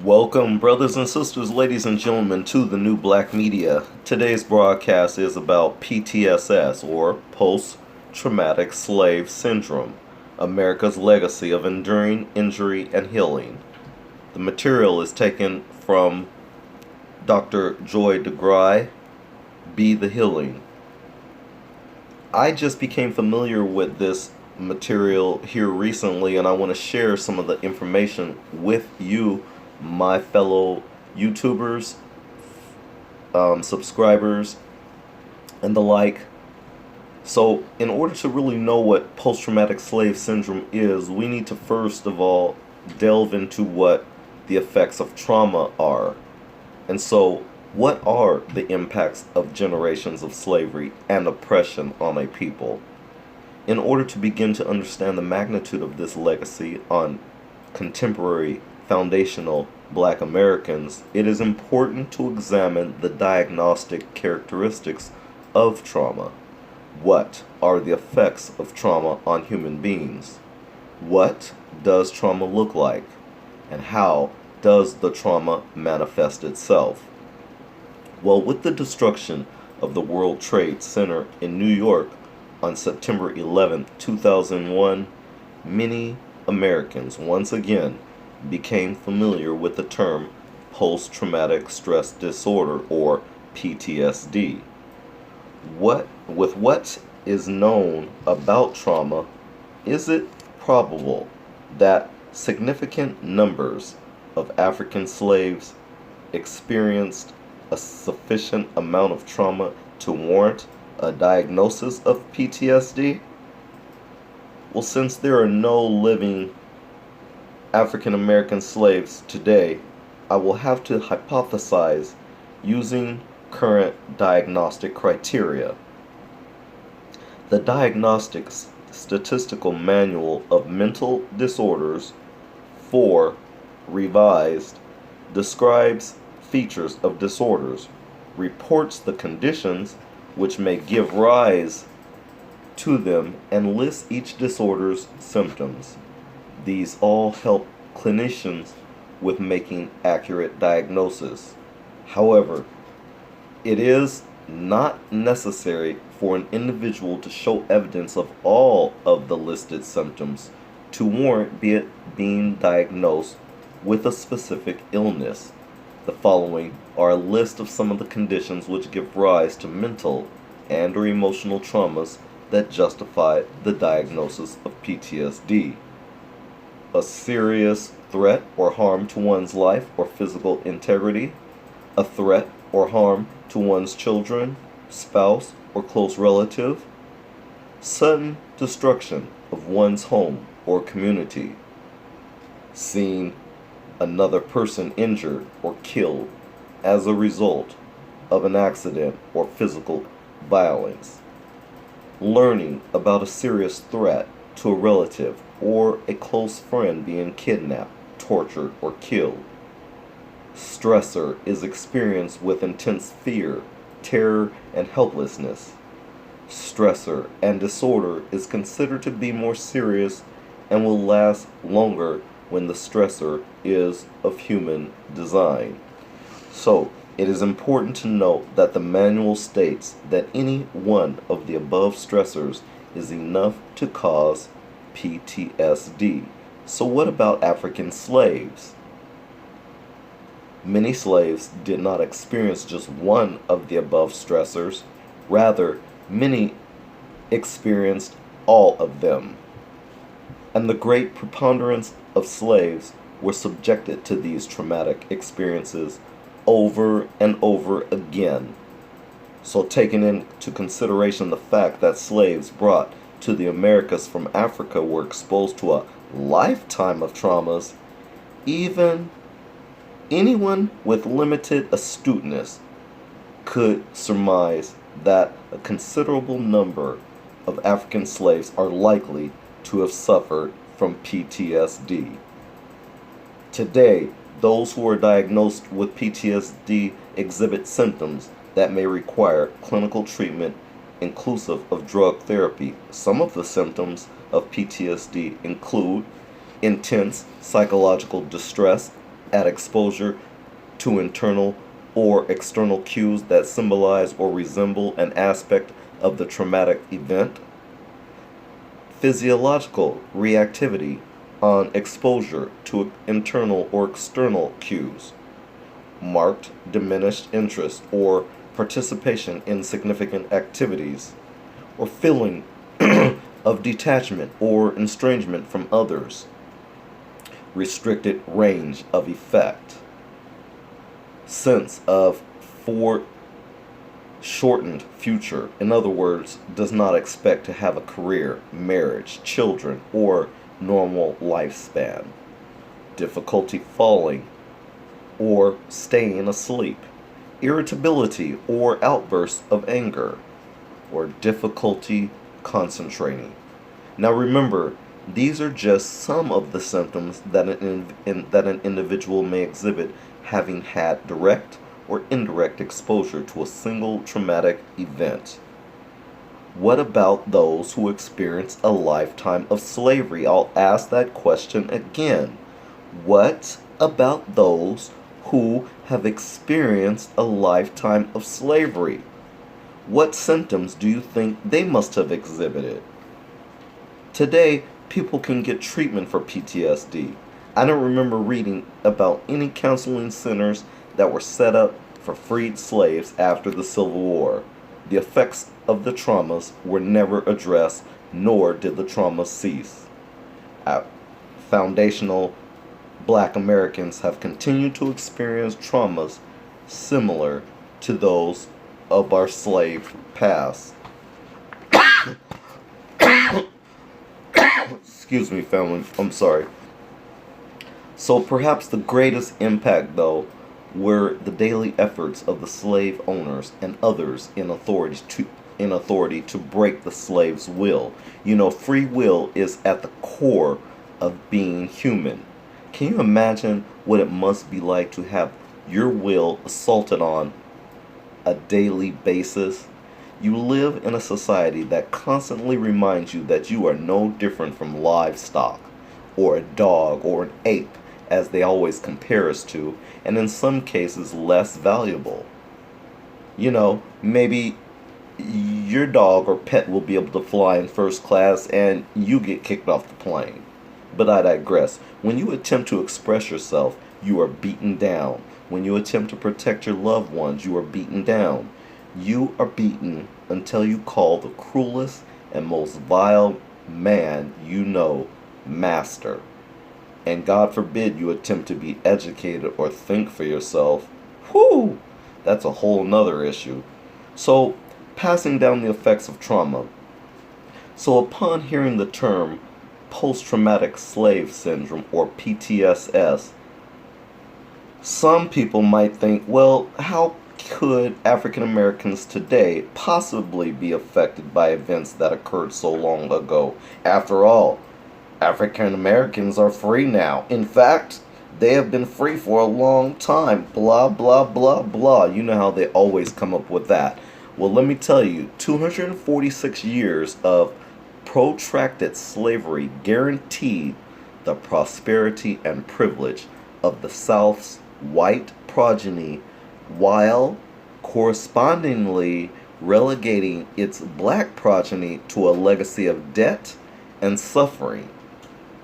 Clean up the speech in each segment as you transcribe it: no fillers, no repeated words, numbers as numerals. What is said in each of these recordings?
Welcome, brothers and sisters, ladies and gentlemen, to the New Black Media. Today's broadcast is about PTSS, or Post Traumatic Slave Syndrome, America's Legacy of Enduring Injury and Healing. The material is taken from Dr. Joy DeGruy, Be the Healing. I just became familiar with this material here recently, and I want to share some of the information with you, my fellow YouTubers, subscribers, and the like. So, in order to really know what post-traumatic slave syndrome is, we need to first of all delve into what the effects of trauma are. And so, what are the impacts of generations of slavery and oppression on a people? In order to begin to understand the magnitude of this legacy on contemporary foundational Black Americans, it is important to examine the diagnostic characteristics of trauma. What are the effects of trauma on human beings? What does trauma look like? And how does the trauma manifest itself? Well, with the destruction of the World Trade Center in New York on September 11, 2001, many Americans once again became familiar with the term post-traumatic stress disorder, or PTSD. With what is known about trauma, is it probable that significant numbers of African slaves experienced a sufficient amount of trauma to warrant a diagnosis of PTSD? Well, since there are no living African American slaves today, I will have to hypothesize using current diagnostic criteria. The Diagnostic Statistical Manual of Mental Disorders 4 Revised describes features of disorders, reports the conditions which may give rise to them, and lists each disorder's symptoms. These all help clinicians with making accurate diagnosis. However, it is not necessary for an individual to show evidence of all of the listed symptoms to warrant being diagnosed with a specific illness. The following are a list of some of the conditions which give rise to mental and or emotional traumas that justify the diagnosis of PTSD. A serious threat or harm to one's life or physical integrity, a threat or harm to one's children, spouse, or close relative, sudden destruction of one's home or community, seeing another person injured or killed as a result of an accident or physical violence, learning about a serious threat to a relative or a close friend being kidnapped, tortured, or killed. Stressor is experienced with intense fear, terror, and helplessness. Stressor and disorder is considered to be more serious and will last longer when the stressor is of human design. So, it is important to note that the manual states that any one of the above stressors is enough to cause PTSD. So what about African slaves? Many slaves did not experience just one of the above stressors. Rather, many experienced all of them. And the great preponderance of slaves were subjected to these traumatic experiences over and over again. So, taking into consideration the fact that slaves brought to the Americas from Africa were exposed to a lifetime of traumas, even anyone with limited astuteness could surmise that a considerable number of African slaves are likely to have suffered from PTSD. Today, those who are diagnosed with PTSD exhibit symptoms that may require clinical treatment inclusive of drug therapy. Some of the symptoms of PTSD include intense psychological distress at exposure to internal or external cues that symbolize or resemble an aspect of the traumatic event. Physiological reactivity on exposure to internal or external cues. Marked diminished interest or participation in significant activities, or feeling of detachment or estrangement from others. Restricted range of effect. Sense of foreshortened future. In other words, does not expect to have a career, marriage, children, or normal lifespan. Difficulty falling or staying asleep. Irritability or outbursts of anger, or difficulty concentrating. Now remember, these are just some of the symptoms that an individual may exhibit having had direct or indirect exposure to a single traumatic event. What about those who experience a lifetime of slavery? I'll ask that question again. What about those who have experienced a lifetime of slavery? What symptoms do you think they must have exhibited? Today, people can get treatment for PTSD. I don't remember reading about any counseling centers that were set up for freed slaves after the Civil War. The effects of the traumas were never addressed, nor did the trauma cease. Foundational Black Americans have continued to experience traumas similar to those of our slave past. Excuse me, family. I'm sorry. So perhaps the greatest impact, though, were the daily efforts of the slave owners and others in authority to break the slave's will. You know, free will is at the core of being human. Can you imagine what it must be like to have your will assaulted on a daily basis? You live in a society that constantly reminds you that you are no different from livestock, or a dog, or an ape, as they always compare us to, and in some cases less valuable. You know, maybe your dog or pet will be able to fly in first class and you get kicked off the plane. But I digress. When you attempt to express yourself, you are beaten down. When you attempt to protect your loved ones, you are beaten down. You are beaten until you call the cruelest and most vile man you know master. And God forbid you attempt to be educated or think for yourself. Whew! That's a whole nother issue. So, passing down the effects of trauma. So upon hearing the term post-traumatic slave syndrome, or PTSS, some people might think, well, how could African Americans today possibly be affected by events that occurred so long ago? After all, African Americans are free now. In fact, they have been free for a long time. Blah, blah, blah, blah. You know how they always come up with that. Well, let me tell you, 246 years of protracted slavery guaranteed the prosperity and privilege of the South's white progeny, while correspondingly relegating its black progeny to a legacy of debt and suffering.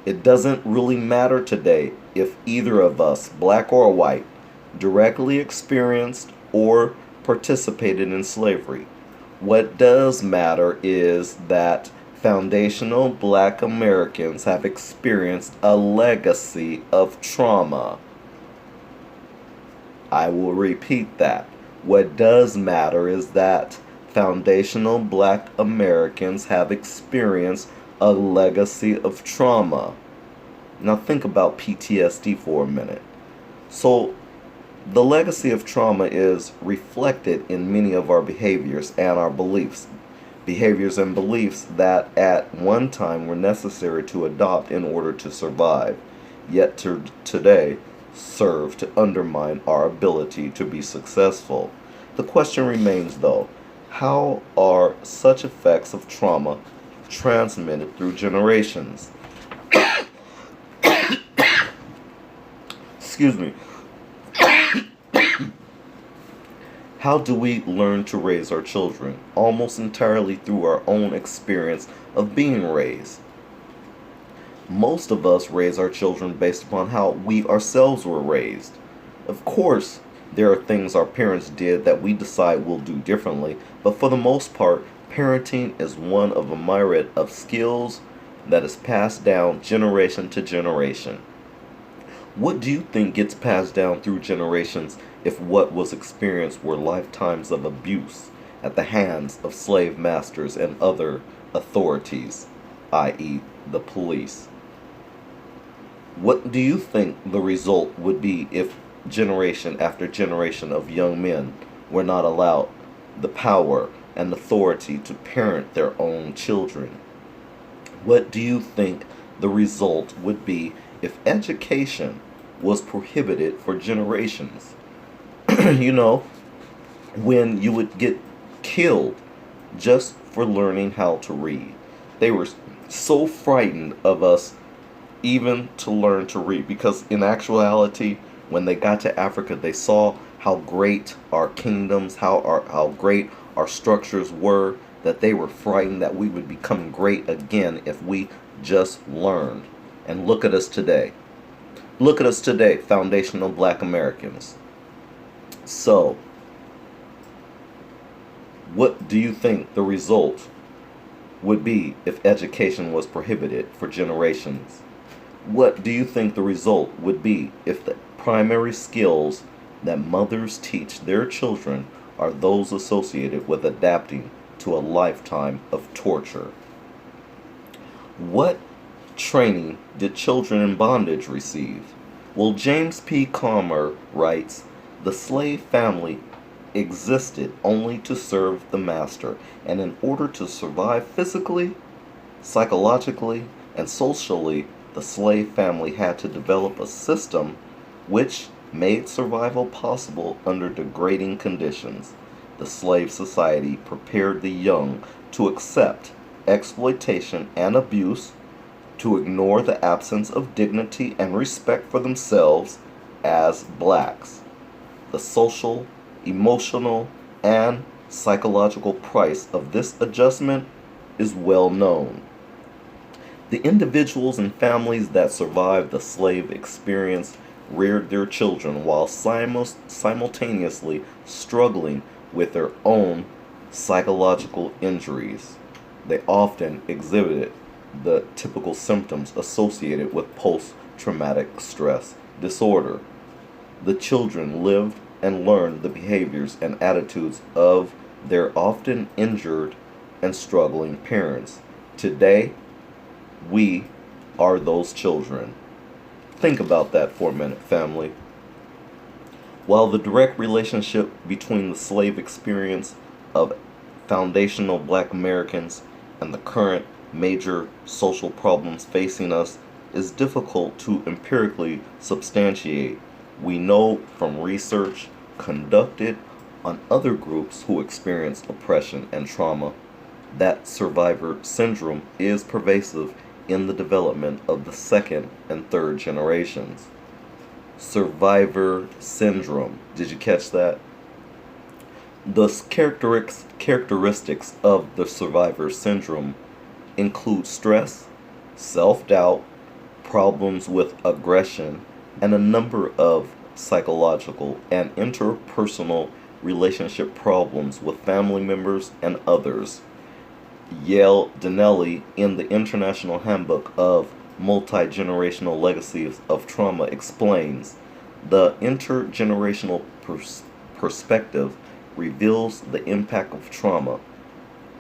It doesn't really matter today if either of us, black or white, directly experienced or participated in slavery. What does matter is that foundational Black Americans have experienced a legacy of trauma. I will repeat that. What does matter is that foundational Black Americans have experienced a legacy of trauma. Now think about PTSD for a minute. So, the legacy of trauma is reflected in many of our behaviors and our beliefs. Behaviors and beliefs that at one time were necessary to adopt in order to survive, yet today serve to undermine our ability to be successful. The question remains, though, how are such effects of trauma transmitted through generations? excuse me, how do we learn to raise our children? Almost entirely through our own experience of being raised. Most of us raise our children based upon how we ourselves were raised. Of course, there are things our parents did that we decide we'll do differently, but for the most part, parenting is one of a myriad of skills that is passed down generation to generation. What do you think gets passed down through generations if what was experienced were lifetimes of abuse at the hands of slave masters and other authorities, i.e., the police? What do you think the result would be if generation after generation of young men were not allowed the power and authority to parent their own children? What do you think the result would be if education was prohibited for generations? You know, when you would get killed just for learning how to read. They were so frightened of us even to learn to read, because in actuality, when they got to Africa, they saw how great our kingdoms, how great our structures were, that they were frightened that we would become great again if we just learned. And look at us today. Look at us today, foundational Black Americans. So, what do you think the result would be if education was prohibited for generations? What do you think the result would be if the primary skills that mothers teach their children are those associated with adapting to a lifetime of torture? What training did children in bondage receive? Well, James P. Comer writes, the slave family existed only to serve the master, and in order to survive physically, psychologically, and socially, the slave family had to develop a system which made survival possible under degrading conditions. The slave society prepared the young to accept exploitation and abuse, to ignore the absence of dignity and respect for themselves as blacks. The social, emotional, and psychological price of this adjustment is well known. The individuals and families that survived the slave experience reared their children while simultaneously struggling with their own psychological injuries. They often exhibited the typical symptoms associated with post-traumatic stress disorder. The children lived and learned the behaviors and attitudes of their often injured and struggling parents. Today, we are those children. Think about that for a minute, family. While the direct relationship between the slave experience of foundational Black Americans and the current major social problems facing us is difficult to empirically substantiate, we know from research conducted on other groups who experienced oppression and trauma that survivor syndrome is pervasive in the development of the second and third generations. Survivor syndrome. Did you catch that? The characteristics of the survivor syndrome include stress, self-doubt, problems with aggression, and a number of psychological and interpersonal relationship problems with family members and others. Yale Donnelly, in the International Handbook of Multi-Generational Legacies of Trauma, explains, the intergenerational perspective reveals the impact of trauma,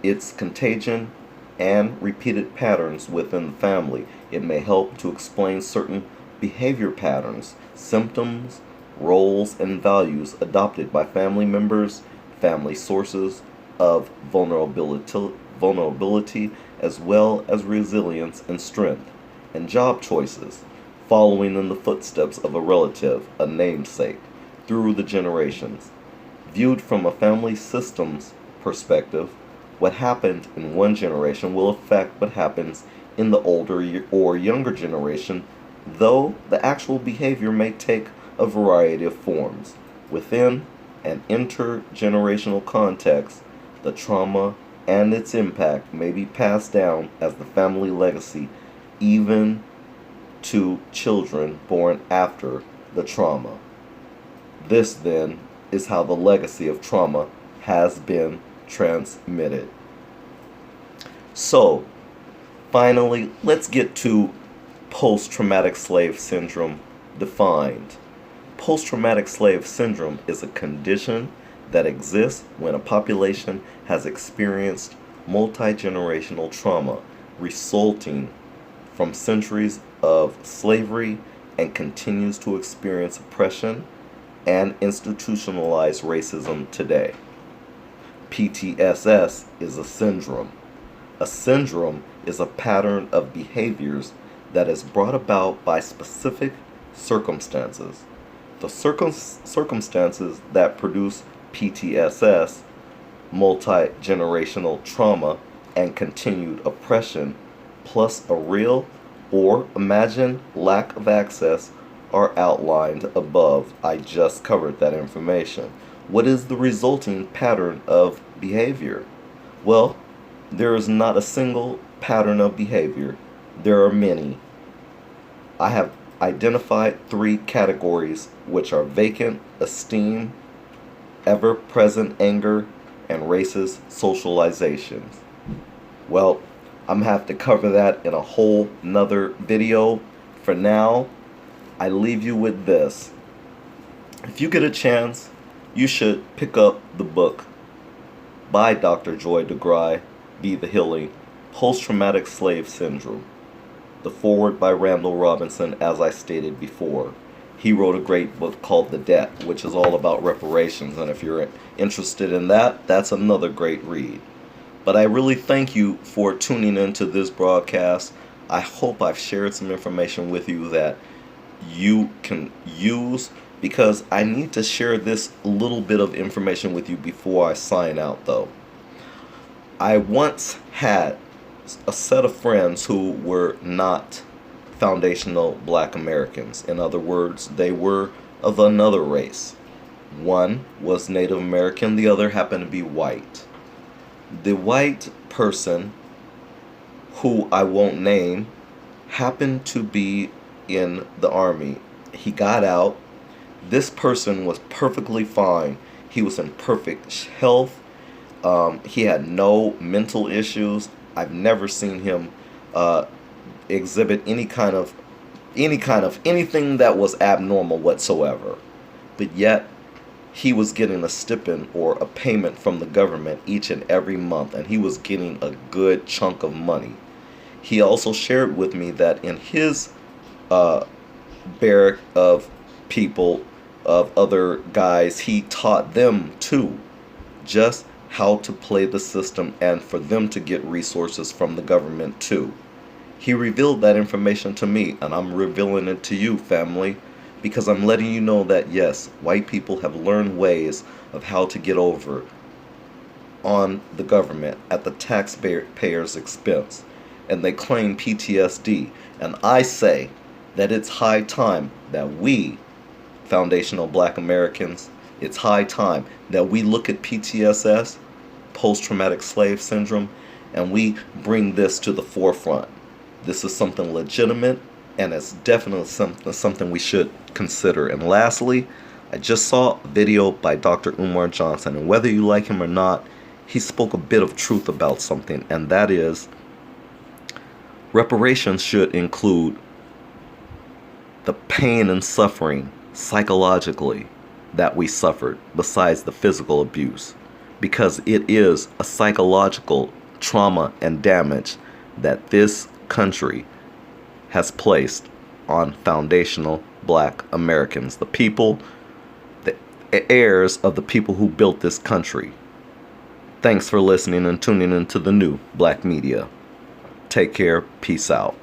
its contagion, and repeated patterns within the family. It may help to explain certain behavior patterns, symptoms, roles, and values adopted by family members, family sources of vulnerability, as well as resilience and strength, and job choices, following in the footsteps of a relative, a namesake, through the generations. Viewed from a family systems perspective, what happened in one generation will affect what happens in the older or younger generation, though the actual behavior may take a variety of forms. Within an intergenerational context, the trauma and its impact may be passed down as the family legacy even to children born after the trauma. This, then, is how the legacy of trauma has been transmitted. So, finally, let's get to post-traumatic slave syndrome defined. Post-traumatic slave syndrome is a condition that exists when a population has experienced multi-generational trauma resulting from centuries of slavery and continues to experience oppression and institutionalized racism today. PTSS is a syndrome. A syndrome is a pattern of behaviors that is brought about by specific circumstances. The circumstances that produce PTSS, multi-generational trauma, and continued oppression, plus a real or imagined lack of access, are outlined above. I just covered that information. What is the resulting pattern of behavior? Well, there is not a single pattern of behavior. There are many. I have identified 3 categories, which are vacant esteem, ever-present anger, and racist socializations. Well, I'm going to have to cover that in a whole nother video. For now, I leave you with this. If you get a chance, you should pick up the book by Dr. Joy DeGruy, Be the Healing, Post-Traumatic Slave Syndrome. The foreword by Randall Robinson, as I stated before. He wrote a great book called The Debt, which is all about reparations, and if you're interested in that, that's another great read. But I really thank you for tuning into this broadcast. I hope I've shared some information with you that you can use, because I need to share this little bit of information with you before I sign out, though. I once had a set of friends who were not foundational Black Americans. In other words, they were of another race. One was Native American, the other happened to be white. The white person, who I won't name, happened to be in the Army. He got out. This person was perfectly fine. He was in perfect health. He had no mental issues. I've never seen him exhibit anything that was abnormal whatsoever. But yet, he was getting a stipend or a payment from the government each and every month, and he was getting a good chunk of money. He also shared with me that in his barrack of people, of other guys, he taught them too just how to play the system and for them to get resources from the government too. He revealed that information to me, and I'm revealing it to you, family, because I'm letting you know that yes, white people have learned ways of how to get over on the government at the taxpayer's expense, and they claim PTSD. And I say that it's high time that we, foundational Black Americans, it's high time that we look at PTSS, post-traumatic slave syndrome, and we bring this to the forefront. This is something legitimate, and it's definitely something we should consider. And lastly, I just saw a video by Dr. Umar Johnson, and whether you like him or not, he spoke a bit of truth about something, and that is reparations should include the pain and suffering psychologically that we suffered besides the physical abuse, because it is a psychological trauma and damage that this country has placed on foundational Black Americans, the people, the heirs of the people who built this country. Thanks for listening and tuning into the new Black Media. Take care. Peace out.